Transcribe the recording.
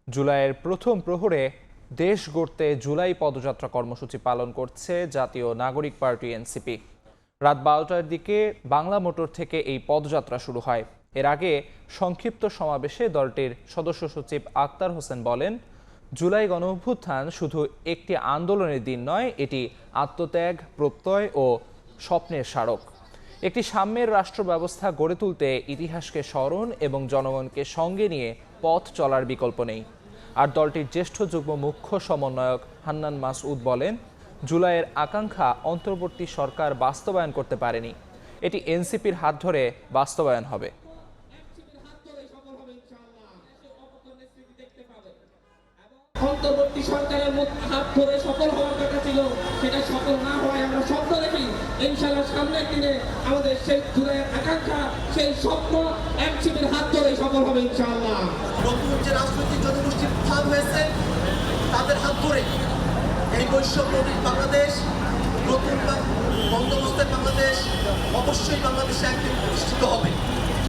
জুলাইয়ের প্রথম প্রহরে দেশ গড়তে জুলাই পদযাত্রা কর্মসূচি পালন করছে জাতীয় নাগরিক পার্টি এনসিপি। রাত 12টার দিকে বাংলা মোটর থেকে এই পদযাত্রা শুরু হয়। এর আগে সংক্ষিপ্ত সমাবেশে দলটির সদস্য সচিব আক্তার হোসেন বলেন, জুলাই গণঅভ্যুত্থান শুধু একটি আন্দোলনের দিন নয়, এটি আত্মত্যাগ, প্রত্যয় ও স্বপ্নের স্মারক। একটি সাম্যের রাষ্ট্র ব্যবস্থা গড়ে তুলতে ইতিহাসকে স্মরণ এবং জনগণকে সঙ্গে নিয়ে পথ চলার বিকল্প নেই। আর দলটির জ্যেষ্ঠ যুগ্ম মুখ্য সমন্বয়ক হান্নান মাসউদ বলেন, জুলাইয়ের আকাঙ্ক্ষা অন্তর্বর্তী সরকার বাস্তবায়ন করতে পারেনি, এটি এনসিপির হাত ধরে বাস্তবায়ন হবে। অন্তর্বর্তী সরকারের হাত ধরে সফল হওয়ার কথা ছিল, সেটা সফল না হওয়ায় আমরা স্বপ্ন দেখি ইনশাআল্লাহ সামনের দিনে আমাদের সেই জুলাইয়ের আকাঙ্ক্ষা, সেই স্বপ্ন এনসিপির হাত ধরে সফল হবে ইনশাআল্লাহ। নতুন যে রাজনৈতিক জনগোষ্ঠীর উত্থান হয়েছে তাদের হাত ধরে এই বৈষম্যহীন বাংলাদেশ, নতুন বন্দোবস্তের বাংলাদেশ অবশ্যই বাংলাদেশে একদিন প্রতিষ্ঠিত হবে।